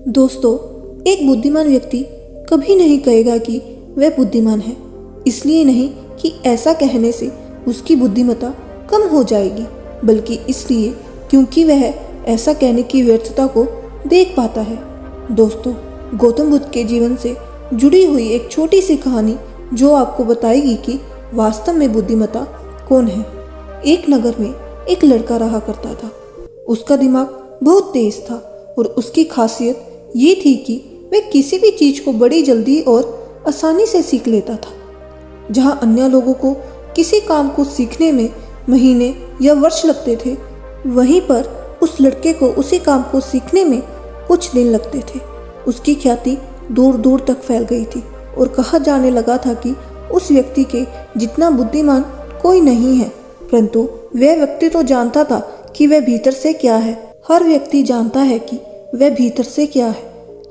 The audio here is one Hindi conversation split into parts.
दोस्तों, एक बुद्धिमान व्यक्ति कभी नहीं कहेगा कि वह बुद्धिमान है। इसलिए नहीं कि ऐसा कहने से उसकी बुद्धिमत्ता कम हो जाएगी, बल्कि इसलिए क्योंकि वह ऐसा कहने की व्यर्थता को देख पाता है। दोस्तों, गौतम बुद्ध के जीवन से जुड़ी हुई एक छोटी सी कहानी जो आपको बताएगी कि वास्तव में बुद्धिमत्ता कौन है। एक नगर में एक लड़का रहा करता था। उसका दिमाग बहुत तेज था और उसकी खासियत ये थी कि वह किसी भी चीज को बड़ी जल्दी और आसानी से सीख लेता था। जहां अन्य लोगों को किसी काम को सीखने में महीने या वर्ष लगते थे, वहीं पर उस लड़के को उसी काम को सीखने में कुछ दिन लगते थे। उसकी ख्याति दूर दूर तक फैल गई थी और कहा जाने लगा था कि उस व्यक्ति के जितना बुद्धिमान कोई नहीं है। परंतु वह व्यक्ति तो जानता था कि वह भीतर से क्या है। हर व्यक्ति जानता है कि वह भीतर से क्या है,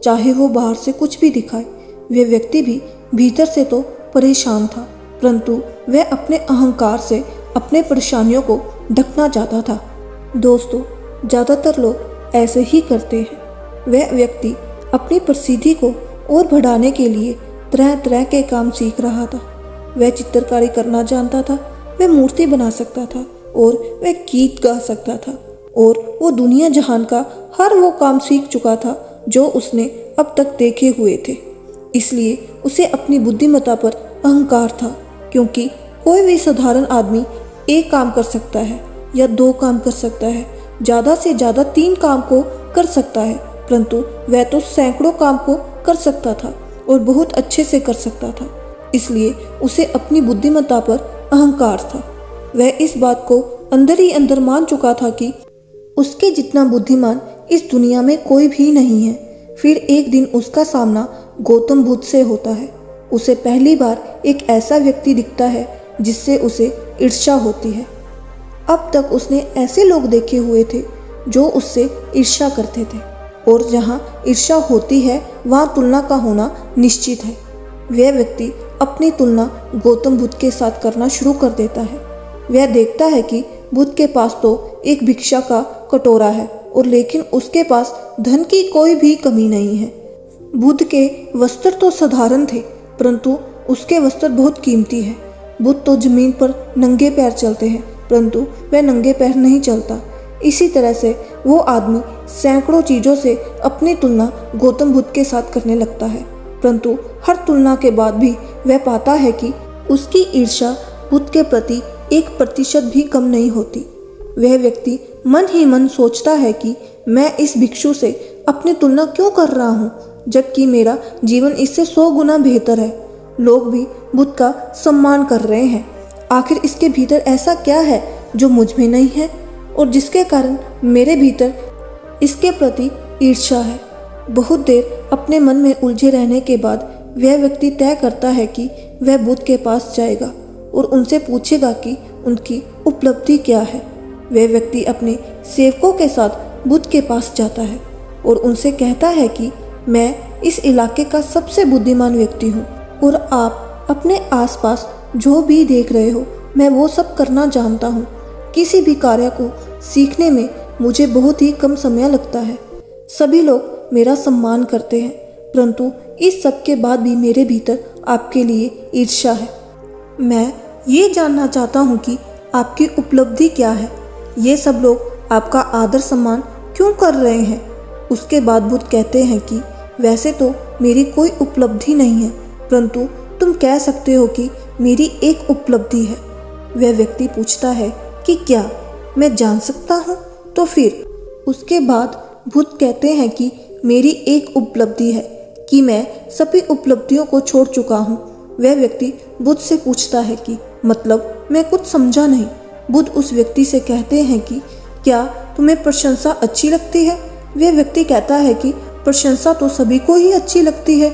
चाहे वो बाहर से कुछ भी दिखाए। वह व्यक्ति भी भीतर से तो परेशान था, परंतु वह अपने अहंकार से अपने परेशानियों को ढकना चाहता था। दोस्तों, ज़्यादातर लोग ऐसे ही करते हैं। वह व्यक्ति अपनी प्रसिद्धि को और बढ़ाने के लिए तरह तरह के काम सीख रहा था। वह चित्रकारी करना जानता था, वह मूर्ति बना सकता था और वह गीत गा सकता था, और वो दुनिया जहान का हर वो काम सीख चुका था जो उसने अब तक देखे हुए थे। इसलिए उसे अपनी बुद्धिमत्ता पर अहंकार था, क्योंकि कोई भी साधारण आदमी एक काम कर सकता है या दो काम कर सकता है, ज़्यादा से ज़्यादा 3 काम को कर सकता है, परंतु वह तो सैकड़ों काम को कर सकता था और बहुत अच्छे से कर सकता था। इसलिए उसे अपनी बुद्धिमत्ता पर अहंकार था। वह इस बात को अंदर ही अंदर मान चुका था कि उसके जितना बुद्धिमान इस दुनिया में कोई भी नहीं है। फिर एक दिन उसका सामना गौतम बुद्ध से होता है। उसे पहली बार एक ऐसा व्यक्ति दिखता है जिससे उसे ईर्ष्या होती है। अब तक उसने ऐसे लोग देखे हुए थे जो उससे ईर्ष्या करते थे, और जहाँ ईर्ष्या होती है वहाँ तुलना का होना निश्चित है। वह व्यक्ति अपनी तुलना गौतम बुद्ध के साथ करना शुरू कर देता है। वह देखता है कि बुद्ध के पास तो एक भिक्षा का कटोरा है, और लेकिन उसके पास धन की कोई भी कमी नहीं है। बुद्ध के वस्त्र तो साधारण थे, परंतु उसके वस्त्र बहुत कीमती है। बुद्ध तो जमीन पर नंगे पैर चलते हैं, परंतु वह नंगे पैर नहीं चलता। इसी तरह से वो आदमी सैकड़ों चीज़ों से अपनी तुलना गौतम बुद्ध के साथ करने लगता है, परंतु हर तुलना के बाद भी वह पाता है कि उसकी ईर्ष्या बुद्ध के प्रति 1% भी कम नहीं होती। वह व्यक्ति मन ही मन सोचता है कि मैं इस भिक्षु से अपनी तुलना क्यों कर रहा हूँ, जबकि मेरा जीवन इससे 100 गुना बेहतर है। लोग भी बुद्ध का सम्मान कर रहे हैं। आखिर इसके भीतर ऐसा क्या है जो मुझ में नहीं है, और जिसके कारण मेरे भीतर इसके प्रति ईर्ष्या है। बहुत देर अपने मन में उलझे रहने के बाद वह व्यक्ति तय करता है कि वह बुद्ध के पास जाएगा और उनसे पूछेगा कि उनकी उपलब्धि क्या है। वह व्यक्ति अपने सेवकों के साथ बुद्ध के पास जाता है और उनसे कहता है कि मैं इस इलाके का सबसे बुद्धिमान व्यक्ति हूँ, और आप अपने आसपास जो भी देख रहे हो मैं वो सब करना जानता हूँ। किसी भी कार्य को सीखने में मुझे बहुत ही कम समय लगता है। सभी लोग मेरा सम्मान करते हैं, परंतु इस सब के बाद भी मेरे भीतर आपके लिए ईर्ष्या है। मैं ये जानना चाहता हूँ कि आपकी उपलब्धि क्या है। ये सब लोग आपका आदर सम्मान क्यों कर रहे हैं। उसके बाद बुद्ध कहते हैं कि वैसे तो मेरी कोई उपलब्धि नहीं है, परंतु तुम कह सकते हो कि मेरी एक उपलब्धि है। वह व्यक्ति पूछता है कि क्या मैं जान सकता हूँ। तो फिर उसके बाद बुद्ध कहते हैं कि मेरी एक उपलब्धि है कि मैं सभी उपलब्धियों को छोड़ चुका हूँ। वह व्यक्ति बुद्ध से पूछता है कि मतलब, मैं कुछ समझा नहीं। बुद्ध उस व्यक्ति से कहते हैं कि क्या तुम्हें प्रशंसा अच्छी लगती है। वह व्यक्ति कहता है कि प्रशंसा तो सभी को ही अच्छी लगती है।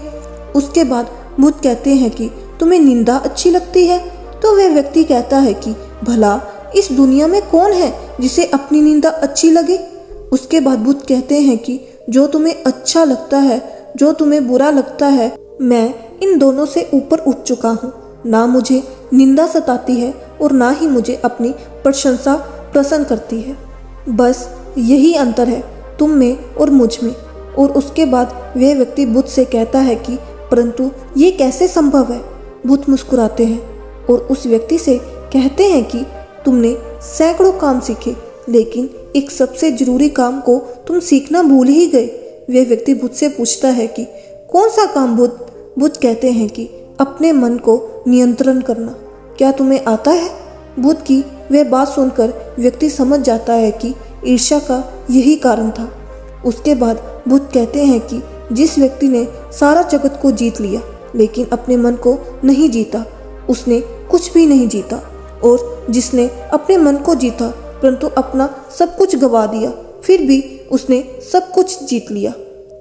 उसके बाद बुद्ध कहते हैं कि तुम्हें निंदा अच्छी लगती है। तो वह व्यक्ति कहता है कि भला इस दुनिया में कौन है जिसे अपनी निंदा अच्छी लगे। उसके बाद बुद्ध कहते हैं कि जो तुम्हें अच्छा लगता है, जो तुम्हें बुरा लगता है, मैं इन दोनों से ऊपर उठ चुका हूँ। ना मुझे निंदा सताती है और ना ही मुझे अपनी प्रशंसा प्रसन्न करती है। बस यही अंतर है तुम में और मुझ में, और उसके बाद वह व्यक्ति बुद्ध से कहता है कि परंतु ये कैसे संभव है। बुद्ध मुस्कुराते हैं और उस व्यक्ति से कहते हैं कि तुमने सैकड़ों काम सीखे, लेकिन एक सबसे जरूरी काम को तुम सीखना भूल ही गए। वह व्यक्ति बुद्ध से पूछता है कि कौन सा काम बुद्ध? बुद्ध कहते हैं कि अपने मन को नियंत्रण करना। क्या तुम्हें आता है? बुद्ध की वह बात सुनकर व्यक्ति समझ जाता है कि ईर्ष्या का यही कारण था। उसके बाद बुद्ध कहते हैं कि जिस व्यक्ति ने सारा जगत को जीत लिया लेकिन अपने मन को नहीं जीता, उसने कुछ भी नहीं जीता। और जिसने अपने मन को जीता परंतु अपना सब कुछ गंवा दिया, फिर भी उसने सब कुछ जीत लिया।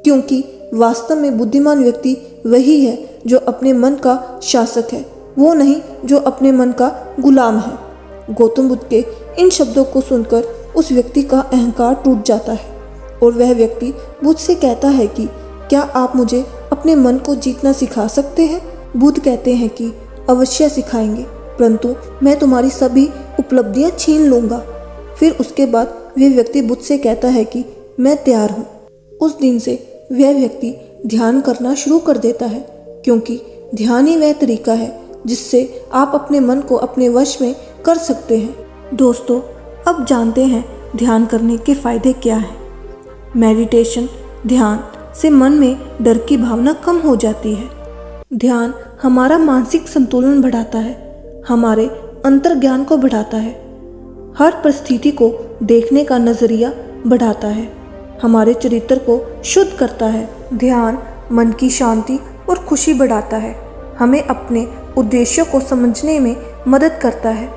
क्योंकि वास्तव में बुद्धिमान व्यक्ति वही है जो अपने मन का शासक है, वो नहीं जो अपने मन का गुलाम है। गौतम बुद्ध के इन शब्दों को सुनकर उस व्यक्ति का अहंकार टूट जाता है और वह व्यक्ति बुद्ध से कहता है कि क्या आप मुझे अपने मन को जीतना सिखा सकते हैं? बुद्ध कहते हैं कि अवश्य सिखाएंगे, परंतु मैं तुम्हारी सभी उपलब्धियां छीन लूंगा। फिर उसके बाद वह व्यक्ति बुद्ध से कहता है कि मैं तैयार हूँ। उस दिन से वह व्यक्ति ध्यान करना शुरू कर देता है, क्योंकि ध्यान ही वह तरीका है जिससे आप अपने मन को अपने वश में कर सकते हैं। दोस्तों, अब जानते हैं ध्यान करने के फायदे क्या हैं। मेडिटेशन, ध्यान से मन में डर की भावना कम हो जाती है। ध्यान हमारा मानसिक संतुलन बढ़ाता है, हमारे अंतर्ज्ञान को बढ़ाता है, हर परिस्थिति को देखने का नजरिया बढ़ाता है, हमारे चरित्र को शुद्ध करता है। ध्यान मन की शांति और खुशी बढ़ाता है, हमें अपने उद्देश्यों को समझने में मदद करता है,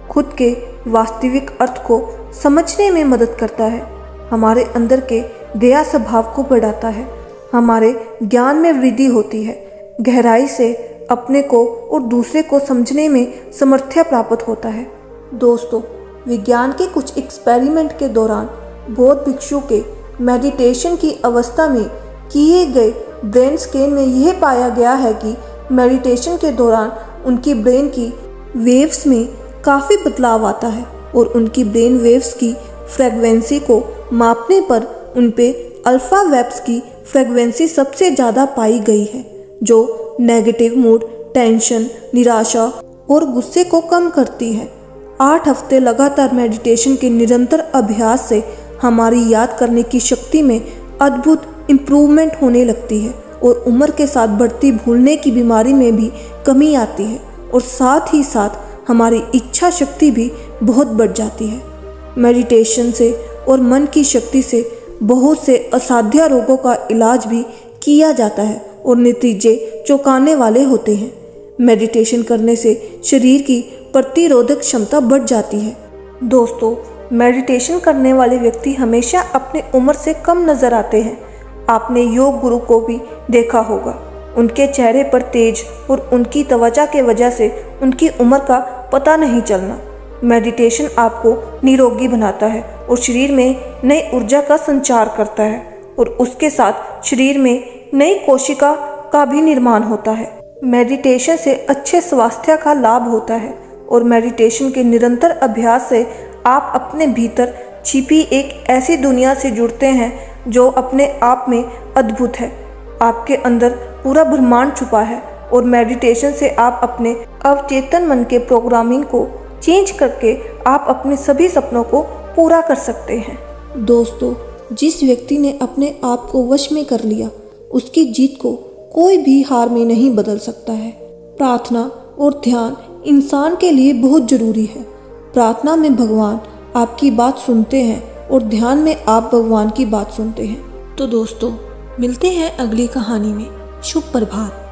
खुद के वास्तविक अर्थ को समझने में मदद करता है, हमारे अंदर के दया स्वभाव को बढ़ाता है, हमारे ज्ञान में वृद्धि होती है, गहराई से अपने को और दूसरे को समझने में सामर्थ्य प्राप्त होता है। दोस्तों, विज्ञान के कुछ एक्सपेरिमेंट के दौरान बौद्ध भिक्षु के मेडिटेशन की अवस्था में किए गए ब्रेन स्कैन में यह पाया गया है कि मेडिटेशन के दौरान उनकी ब्रेन की वेव्स में काफ़ी बदलाव आता है और उनकी ब्रेन वेव्स की फ्रीक्वेंसी को मापने पर उन पे अल्फा वेव्स की फ्रीक्वेंसी सबसे ज़्यादा पाई गई है, जो नेगेटिव मूड, टेंशन, निराशा और गुस्से को कम करती है। 8 हफ्ते लगातार मेडिटेशन के निरंतर अभ्यास से हमारी याद करने की शक्ति में अद्भुत इम्प्रूवमेंट होने लगती है और उम्र के साथ बढ़ती भूलने की बीमारी में भी कमी आती है और साथ ही साथ हमारी इच्छा शक्ति भी बहुत बढ़ जाती है। मेडिटेशन से और मन की शक्ति से बहुत से असाध्य रोगों का इलाज भी किया जाता है और नतीजे चौंकाने वाले होते हैं। मेडिटेशन करने से शरीर की प्रतिरोधक क्षमता बढ़ जाती है। दोस्तों, मेडिटेशन करने वाले व्यक्ति हमेशा अपने उम्र से कम नजर आते हैं। आपने योग गुरु को भी देखा होगा, उनके चेहरे पर तेज और उनकी त्वचा के वजह से उनकी उम्र का पता नहीं चलना। मेडिटेशन आपको निरोगी बनाता है और शरीर में नई ऊर्जा का संचार करता है और उसके साथ शरीर में नई कोशिका का भी निर्माण होता है। मेडिटेशन से अच्छे स्वास्थ्य का लाभ होता है और मेडिटेशन के निरंतर अभ्यास से आप अपने भीतर छिपी एक ऐसी दुनिया से जुड़ते हैं जो अपने आप में अद्भुत है। आपके अंदर पूरा ब्रह्मांड छुपा है और मेडिटेशन से आप अपने अवचेतन मन के प्रोग्रामिंग को चेंज करके आप अपने सभी सपनों को पूरा कर सकते हैं। दोस्तों, जिस व्यक्ति ने अपने आप को वश में कर लिया, उसकी जीत को कोई भी हार में नहीं बदल सकता है। प्रार्थना और ध्यान इंसान के लिए बहुत जरूरी है। प्रार्थना में भगवान आपकी बात सुनते हैं और ध्यान में आप भगवान की बात सुनते हैं। तो दोस्तों, मिलते हैं अगली कहानी में। शुभ प्रभात।